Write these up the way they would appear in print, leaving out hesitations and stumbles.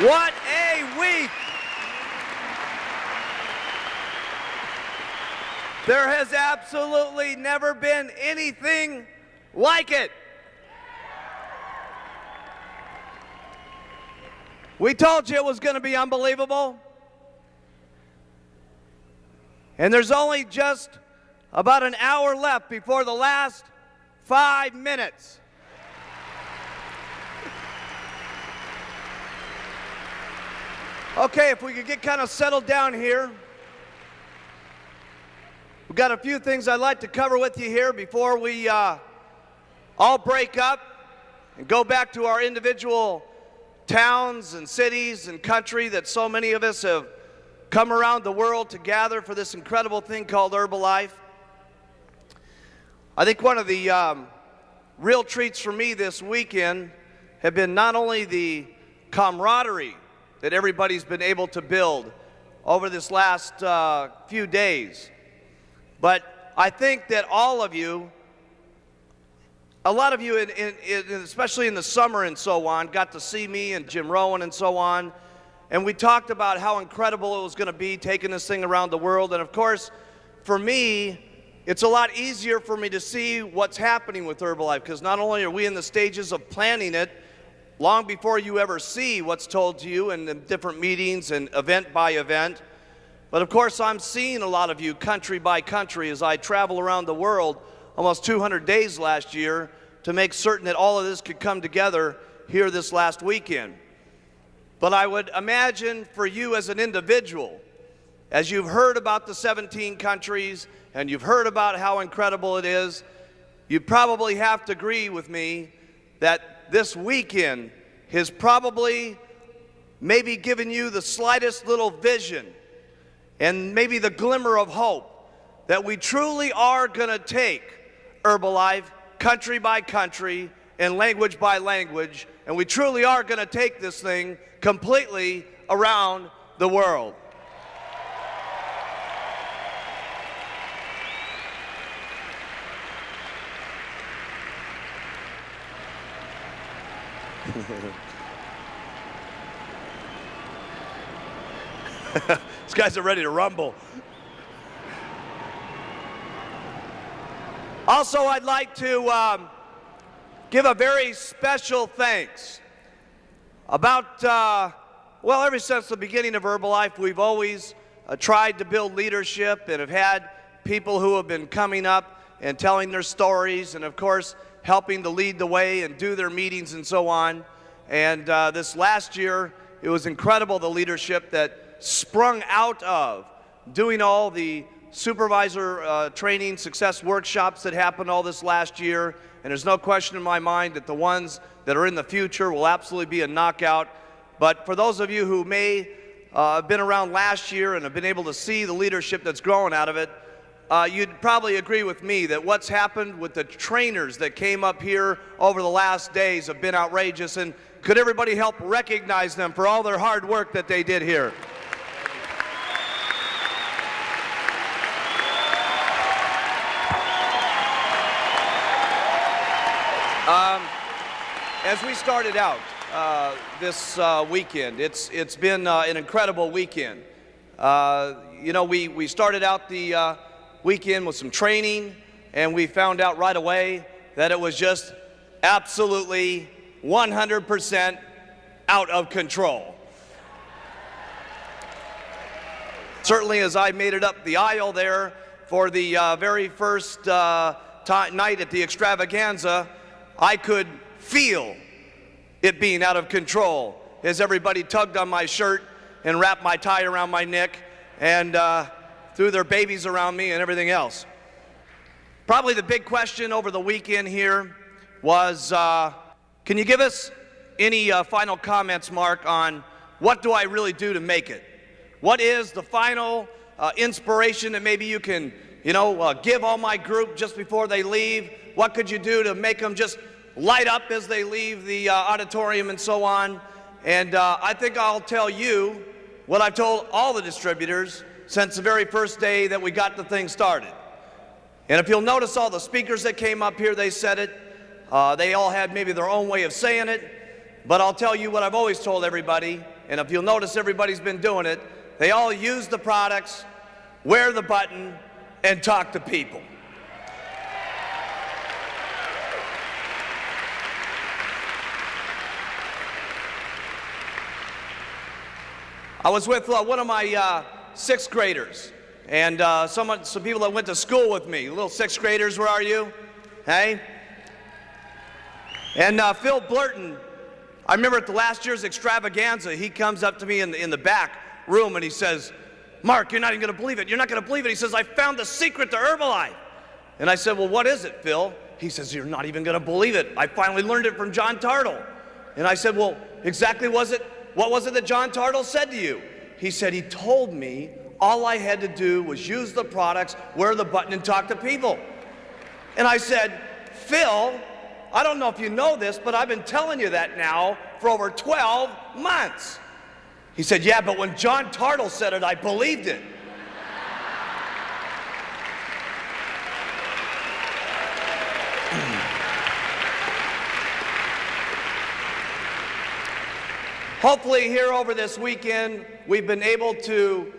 What a week! There has absolutely never been anything like it. We told you it was going to be unbelievable. And there's only just about an hour left before the last 5 minutes. Okay, if we could get kind of settled down here. We've got a few things I'd like to cover with you here before we all break up and go back to our individual towns and cities and country that so many of us have come around the world to gather for this incredible thing called Herbalife. I think one of the real treats for me this weekend have been not only the camaraderie that everybody's been able to build over this last few days, but I think that all of you, a lot of you, especially in the summer and so on, got to see me and Jim Rowan and so on, and we talked about how incredible it was going to be taking this thing around the world. And of course, for me, it's a lot easier for me to see what's happening with Herbalife, because not only are we in the stages of planning it long before you ever see what's told to you in the different meetings and event by event, but of course I'm seeing a lot of you country by country as I travel around the world, almost 200 days last year, to make certain that all of this could come together here this last weekend. But I would imagine for you as an individual, as you've heard about the 17 countries and you've heard about how incredible it is, you probably have to agree with me that this weekend has probably maybe given you the slightest little vision and maybe the glimmer of hope that we truly are going to take Herbalife country by country and language by language, and we truly are going to take this thing completely around the world. These guys are ready to rumble. Also, I'd like to give a very special thanks. About, well, ever since the beginning of Herbalife, we've always tried to build leadership and have had people who have been coming up and telling their stories and, of course, helping to lead the way and do their meetings and so on. And this last year, it was incredible, the leadership that sprung out of doing all the supervisor training success workshops that happened all this last year. And there's no question in my mind that the ones that are in the future will absolutely be a knockout. But for those of you who may have been around last year and have been able to see the leadership that's growing out of it, you'd probably agree with me that what's happened with the trainers that came up here over the last days have been outrageous. And could everybody help recognize them for all their hard work that they did here? As we started out this weekend, it's been an incredible weekend. You know, we started out the weekend with some training, and we found out right away that it was just absolutely 100% out of control. Certainly, as I made it up the aisle there for the very first night at the Extravaganza, I could feel it being out of control as everybody tugged on my shirt and wrapped my tie around my neck and threw their babies around me and everything else. Probably the big question over the weekend here was, can you give us any final comments, Mark, on what do I really do to make it? What is the final inspiration that maybe you can, give all my group just before they leave? What could you do to make them just light up as they leave the auditorium and so on? And I think I'll tell you what I've told all the distributors since the very first day that we got the thing started. And if you'll notice all the speakers that came up here, they said it. They all had maybe their own way of saying it. But I'll tell you what I've always told everybody, and if you'll notice everybody's been doing it, they all use the products, wear the button, and talk to people. I was with one of my sixth graders, and some people that went to school with me. Little sixth graders, where are you? Hey? And Phil Blurton, I remember at the last year's Extravaganza, he comes up to me in the back room and he says, "Mark, you're not even going to believe it. You're not going to believe it." He says, "I found the secret to Herbalife." And I said, "Well, what is it, Phil?" He says, "You're not even going to believe it. I finally learned it from John Tartle." And I said, "Well, exactly what was it that John Tartle said to you?" He said, "He told me all I had to do was use the products, wear the button, and talk to people." And I said, "Phil, I don't know if you know this, but I've been telling you that now for over 12 months. He said, "Yeah, but when John Tartle said it, I believed it." Hopefully here over this weekend, we've been able to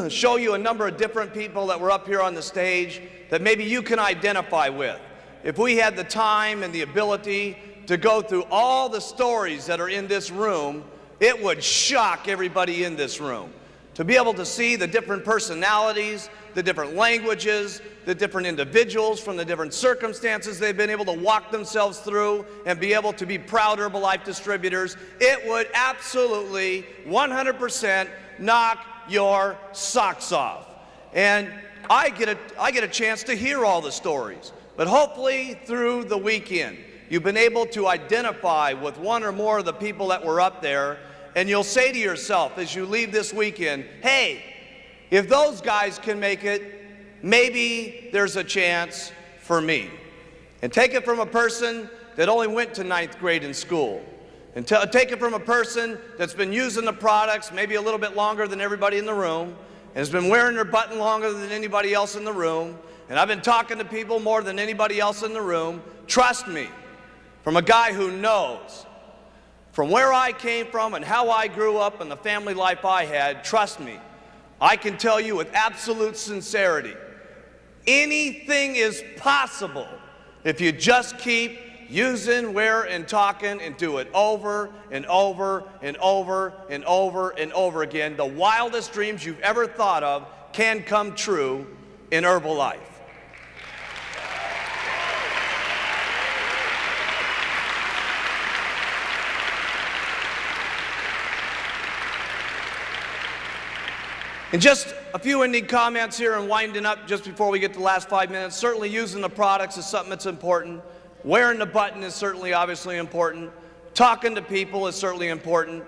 show you a number of different people that were up here on the stage that maybe you can identify with. If we had the time and the ability to go through all the stories that are in this room, it would shock everybody in this room. To be able to see the different personalities, the different languages, the different individuals from the different circumstances they've been able to walk themselves through and be able to be proud Herbalife distributors, it would absolutely 100% knock your socks off. And I get a chance to hear all the stories. But hopefully through the weekend, you've been able to identify with one or more of the people that were up there, and you'll say to yourself as you leave this weekend, "Hey, if those guys can make it, maybe there's a chance for me." And take it from a person that only went to 9th grade in school. And take it from a person that's been using the products maybe a little bit longer than everybody in the room, and has been wearing their button longer than anybody else in the room, and I've been talking to people more than anybody else in the room. Trust me, from a guy who knows from where I came from and how I grew up and the family life I had, trust me, I can tell you with absolute sincerity, anything is possible if you just keep using, wear, and talking, and do it over and over and over and over and over again. The wildest dreams you've ever thought of can come true in Herbalife. And just a few ending comments here and winding up just before we get to the last 5 minutes. Certainly using the products is something that's important. Wearing the button is certainly obviously important. Talking to people is certainly important.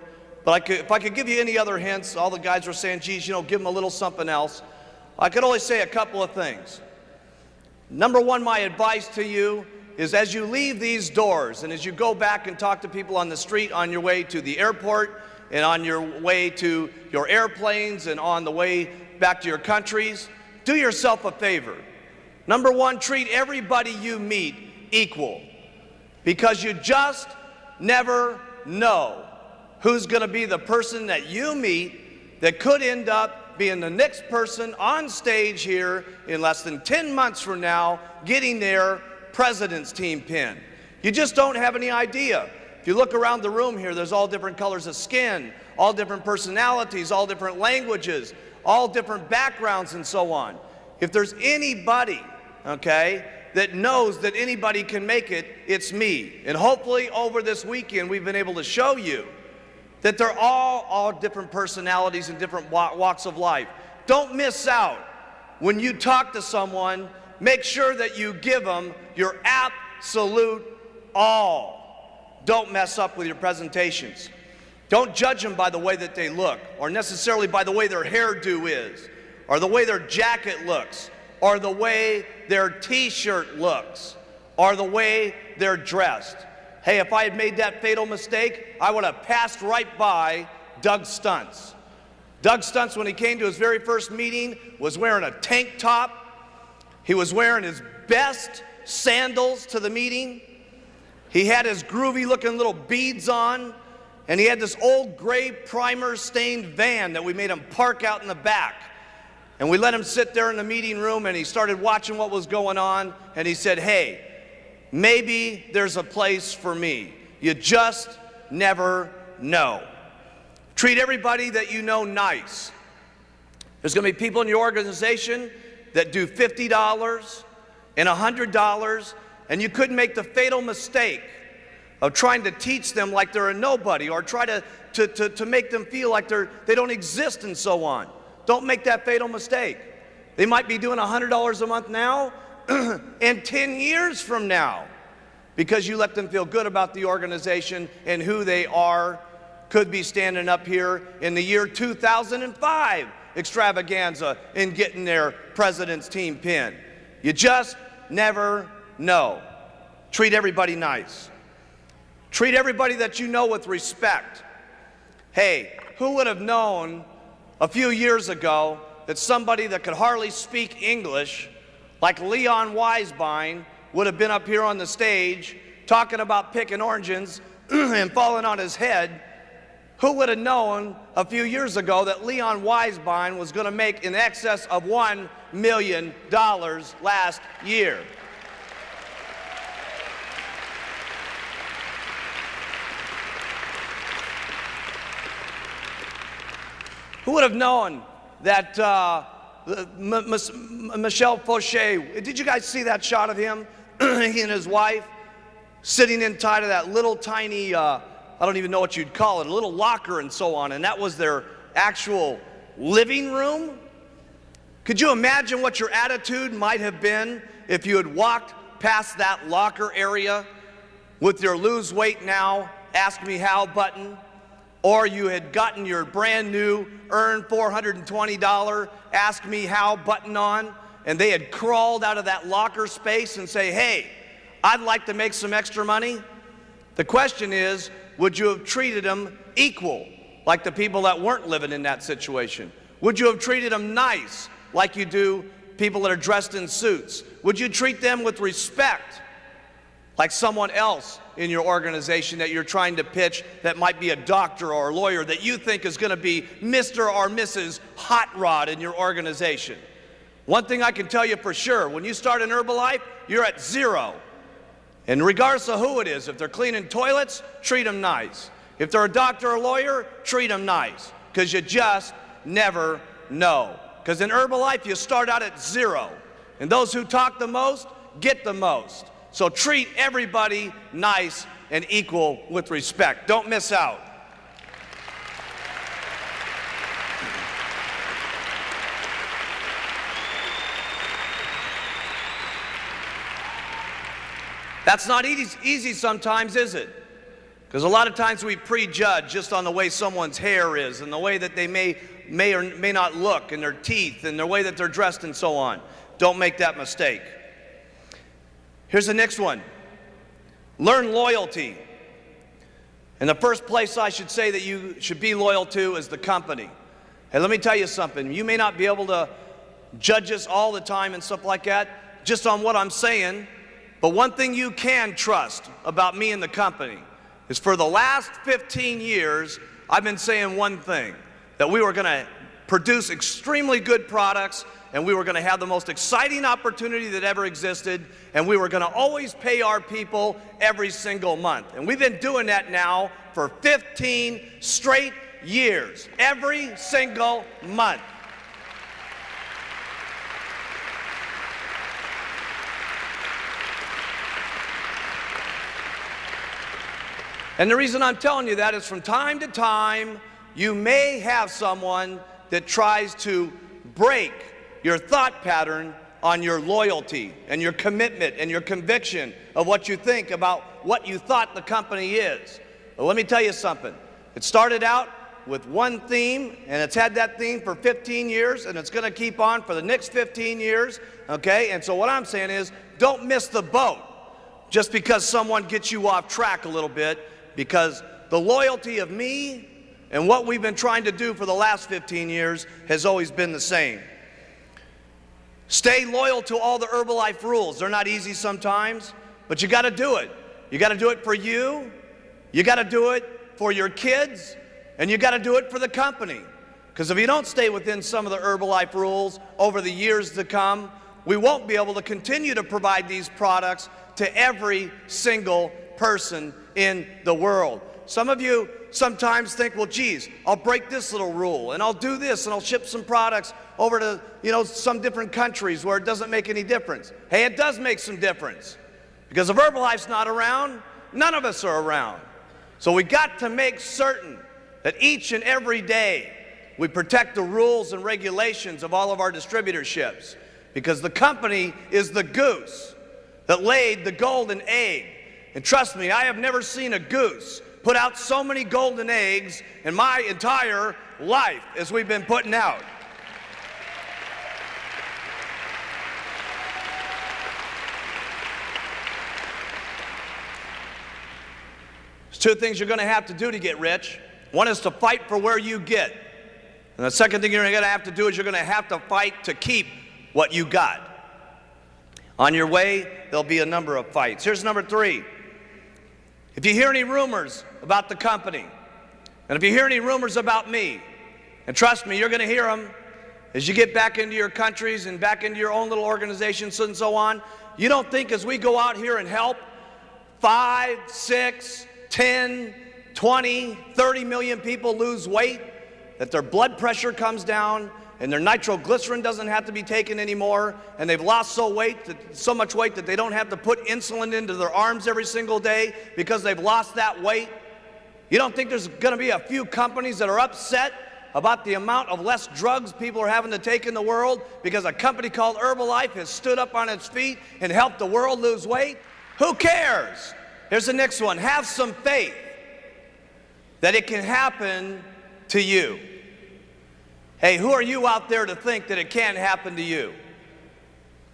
But if I could give you any other hints, all the guys were saying, geez, you know, give them a little something else. I could only say a couple of things. Number one, my advice to you is as you leave these doors and as you go back and talk to people on the street on your way to the airport, and on your way to your airplanes and on the way back to your countries, do yourself a favor. Number one, treat everybody you meet equal, because you just never know who's going to be the person that you meet that could end up being the next person on stage here in less than 10 months from now getting their president's team pin. You just don't have any idea. If you look around the room here, there's all different colors of skin, all different personalities, all different languages, all different backgrounds and so on. If there's anybody, okay, that knows that anybody can make it, it's me. And hopefully over this weekend we've been able to show you that they're all different personalities and different walks of life. Don't miss out. When you talk to someone, make sure that you give them your absolute all. Don't mess up with your presentations. Don't judge them by the way that they look, or necessarily by the way their hairdo is, or the way their jacket looks, or the way their t-shirt looks, or the way they're dressed. Hey, if I had made that fatal mistake, I would have passed right by Doug Stuntz. Doug Stuntz, when he came to his very first meeting, was wearing a tank top. He was wearing his best sandals to the meeting. He had his groovy looking little beads on, and he had this old gray primer-stained van that we made him park out in the back. And we let him sit there in the meeting room, and he started watching what was going on, and he said, hey, maybe there's a place for me. You just never know. Treat everybody that you know nice. There's going to be people in your organization that do $50 and $100, and you couldn't make the fatal mistake of trying to teach them like they're a nobody, or try to make them feel like they don't exist and so on. Don't make that fatal mistake. They might be doing $100 a month now and 10 years from now, because you let them feel good about the organization and who they are, could be standing up here in the year 2005 Extravaganza and getting their president's team pin. You just never know. Treat everybody nice. Treat everybody that you know with respect. Hey, who would have known a few years ago that somebody that could hardly speak English, like Leon Weisbein, would have been up here on the stage talking about picking oranges and falling on his head? Who would have known a few years ago that Leon Weisbein was going to make in excess of $1 million last year? Who would have known that Michel Fauché, did you guys see that shot of him? He and his wife sitting inside of that little tiny, I don't even know what you'd call it, a little locker and so on, and that was their actual living room? Could you imagine what your attitude might have been if you had walked past that locker area with your lose weight now, ask me how button? Or you had gotten your brand new, earned $420 Ask Me How button on, and they had crawled out of that locker space and say, hey, I'd like to make some extra money? The question is, would you have treated them equal, like the people that weren't living in that situation? Would you have treated them nice, like you do people that are dressed in suits? Would you treat them with respect, like someone else in your organization that you're trying to pitch that might be a doctor or a lawyer that you think is going to be Mr. or Mrs. Hot Rod in your organization? One thing I can tell you for sure, when you start in Herbalife, you're at zero. And regardless of who it is, if they're cleaning toilets, treat them nice. If they're a doctor or a lawyer, treat them nice, because you just never know. Because in Herbalife, you start out at zero. And those who talk the most get the most. So treat everybody nice and equal with respect. Don't miss out. That's not easy sometimes, is it? Because a lot of times we prejudge just on the way someone's hair is and the way that they may or may not look, and their teeth and the way that they're dressed and so on. Don't make that mistake. Here's the next one. Learn loyalty. And the first place I should say that you should be loyal to is the company. Hey, let me tell you something. You may not be able to judge us all the time and stuff like that just on what I'm saying, but one thing you can trust about me and the company is for the last 15 years, I've been saying one thing, that we were going to produce extremely good products, and we were going to have the most exciting opportunity that ever existed, and we were going to always pay our people every single month. And we've been doing that now for 15 straight years, every single month. And the reason I'm telling you that is from time to time, you may have someone that tries to break your thought pattern on your loyalty and your commitment and your conviction of what you think about what you thought the company is. Well, let me tell you something. It started out with one theme, and it's had that theme for 15 years, and it's going to keep on for the next 15 years, okay? And so what I'm saying is, don't miss the boat just because someone gets you off track a little bit, because the loyalty of me and what we've been trying to do for the last 15 years has always been the same. Stay loyal to all the Herbalife rules. They're not easy sometimes, but you got to do it. You got to do it for you. You got to do it for your kids, and you got to do it for the company. Because if you don't stay within some of the Herbalife rules over the years to come, we won't be able to continue to provide these products to every single person in the world. Some of you sometimes think, well, geez, I'll break this little rule, and I'll do this, and I'll ship some products over to, some different countries where it doesn't make any difference. Hey, it does make some difference. Because if Herbalife's not around, none of us are around. So we got to make certain that each and every day we protect the rules and regulations of all of our distributorships, because the company is the goose that laid the golden egg. And trust me, I have never seen a goose put out so many golden eggs in my entire life as we've been putting out. There's two things you're going to have to do to get rich. One is to fight for where you get. And the second thing you're going to have to do is you're going to have to fight to keep what you got. On your way, there'll be a number of fights. Here's number 3. If you hear any rumors about the company, and if you hear any rumors about me, and trust me, you're going to hear them as you get back into your countries and back into your own little organizations and so on. You don't think as we go out here and help 5, 6, 10, 20, 30 million people lose weight, that their blood pressure comes down and their nitroglycerin doesn't have to be taken anymore, and they've lost so much weight that they don't have to put insulin into their arms every single day because they've lost that weight? You don't think there's going to be a few companies that are upset about the amount of less drugs people are having to take in the world because a company called Herbalife has stood up on its feet and helped the world lose weight? Who cares? Here's the next one. Have some faith that it can happen to you. Hey, who are you out there to think that it can't happen to you?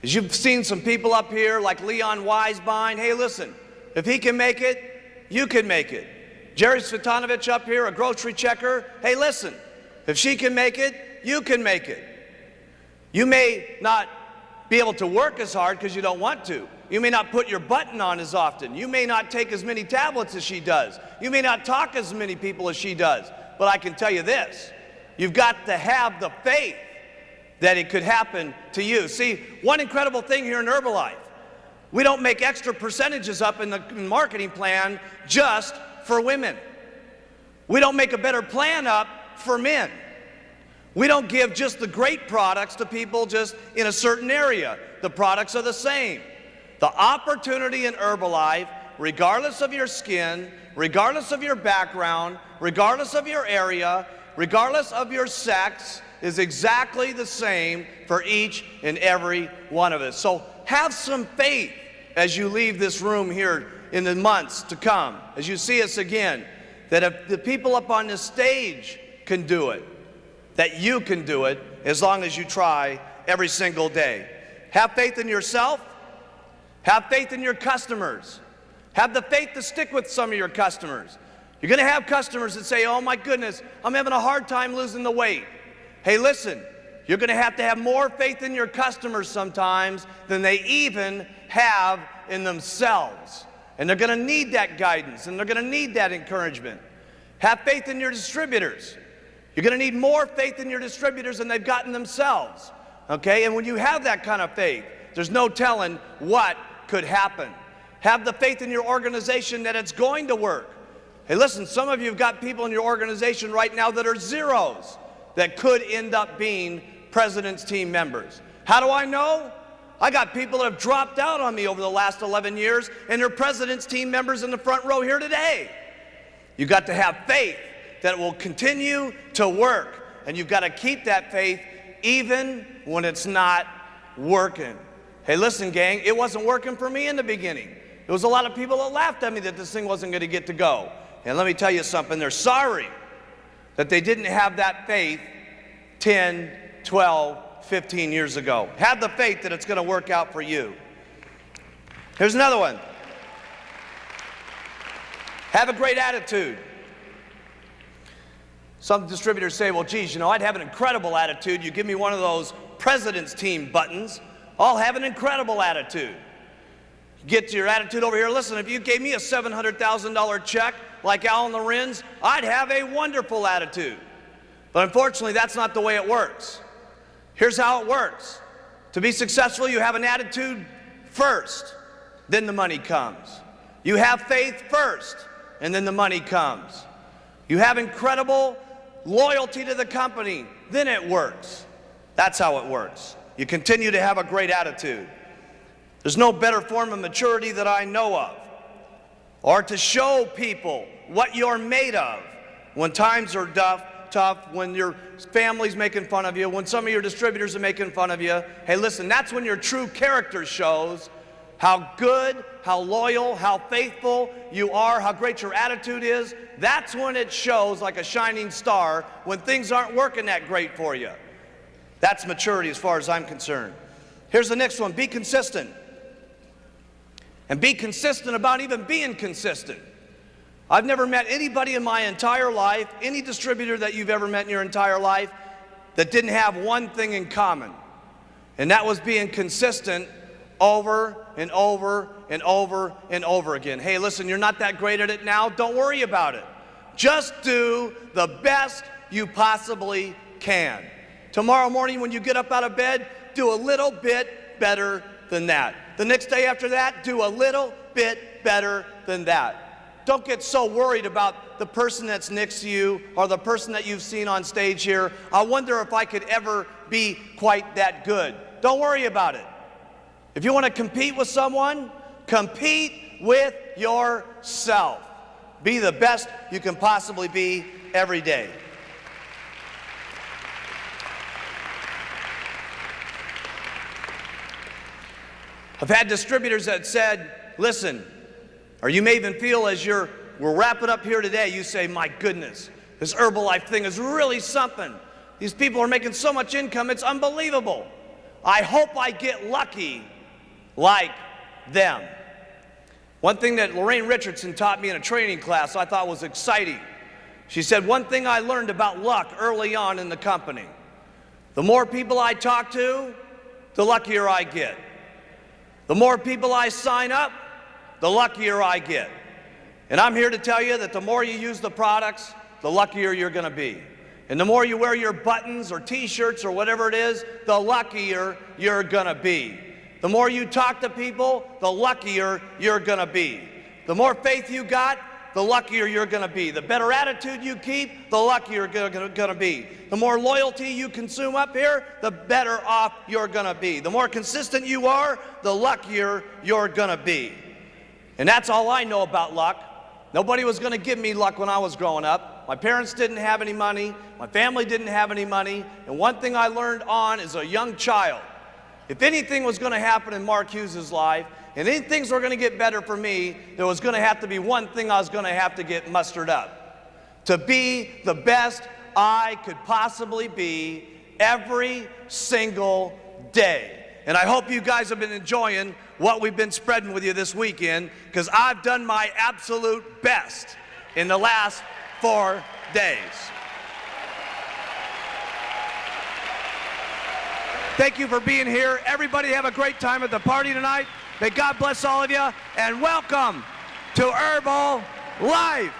As you've seen some people up here like Leon Weisbein. Hey, listen, if he can make it, you can make it. Jerry Svetanovich up here, a grocery checker. Hey, listen, if she can make it, you can make it. You may not be able to work as hard because you don't want to. You may not put your button on as often. You may not take as many tablets as she does. You may not talk as many people as she does. But I can tell you this. You've got to have the faith that it could happen to you. See, one incredible thing here in Herbalife, we don't make extra percentages up in the marketing plan just for women. We don't make a better plan up for men. We don't give just the great products to people just in a certain area. The products are the same. The opportunity in Herbalife, regardless of your skin, regardless of your background, regardless of your area, regardless of your sex, is exactly the same for each and every one of us. So have some faith as you leave this room here in the months to come, as you see us again, that if the people up on this stage can do it, that you can do it as long as you try every single day. Have faith in yourself. Have faith in your customers. Have the faith to stick with some of your customers. You're going to have customers that say, oh my goodness, I'm having a hard time losing the weight. Hey, listen, you're going to have more faith in your customers sometimes than they even have in themselves. And they're going to need that guidance, and they're going to need that encouragement. Have faith in your distributors. You're going to need more faith in your distributors than they've gotten themselves. Okay? And when you have that kind of faith, there's no telling what could happen. Have the faith in your organization that it's going to work. Hey, listen, some of you have got people in your organization right now that are zeros that could end up being president's team members. How do I know? I got people that have dropped out on me over the last 11 years, and they're president's team members in the front row here today. You've got to have faith that it will continue to work, and you've got to keep that faith even when it's not working. Hey, listen, gang, it wasn't working for me in the beginning. There was a lot of people that laughed at me that this thing wasn't going to get to go. And let me tell you something, they're sorry that they didn't have that faith 10, 12, 15 years ago. Have the faith that it's going to work out for you. Here's another one. Have a great attitude. Some distributors say, well, geez, I'd have an incredible attitude. You give me one of those president's team buttons, I'll have an incredible attitude. get your attitude over here. Listen, if you gave me a $700,000 check like Alan Lorenz, I'd have a wonderful attitude. But unfortunately, that's not the way it works. Here's how it works. To be successful, you have an attitude first, then the money comes. You have faith first, and then the money comes. You have incredible loyalty to the company, then it works. That's how it works. You continue to have a great attitude. There's no better form of maturity that I know of, or to show people what you're made of when times are tough, when your family's making fun of you, when some of your distributors are making fun of you. Hey, listen, that's when your true character shows how good, how loyal, how faithful you are, how great your attitude is. That's when it shows like a shining star when things aren't working that great for you. That's maturity as far as I'm concerned. Here's the next one. Be consistent. And be consistent about even being consistent. I've never met anybody in my entire life, any distributor that you've ever met in your entire life, that didn't have one thing in common. And that was being consistent over and over and over and over again. Hey, listen, you're not that great at it now. Don't worry about it. Just do the best you possibly can. Tomorrow morning when you get up out of bed, do a little bit better than that. The next day after that, do a little bit better than that. Don't get so worried about the person that's next to you or the person that you've seen on stage here. I wonder if I could ever be quite that good. Don't worry about it. If you want to compete with someone, compete with yourself. Be the best you can possibly be every day. I've had distributors that said, listen, or you may even feel as we're wrapping up here today, you say, my goodness, this Herbalife thing is really something. These people are making so much income, it's unbelievable. I hope I get lucky like them. One thing that Lorraine Richardson taught me in a training class I thought was exciting. She said, one thing I learned about luck early on in the company, the more people I talk to, the luckier I get. The more people I sign up, the luckier I get. And I'm here to tell you that the more you use the products, the luckier you're going to be. And the more you wear your buttons or t-shirts or whatever it is, the luckier you're going to be. The more you talk to people, the luckier you're going to be. The more faith you got, the luckier you're going to be. The better attitude you keep, the luckier you're going to be. The more loyalty you consume up here, the better off you're going to be. The more consistent you are, the luckier you're going to be. And that's all I know about luck. Nobody was going to give me luck when I was growing up. My parents didn't have any money. My family didn't have any money. And one thing I learned on as a young child, if anything was going to happen in Mark Hughes's life, and any things were going to get better for me, there was going to have to be one thing I was going to have to get mustered up. To be the best I could possibly be every single day. And I hope you guys have been enjoying what we've been spreading with you this weekend, because I've done my absolute best in the last 4 days. Thank you for being here. Everybody have a great time at the party tonight. May God bless all of you, and welcome to Herbalife.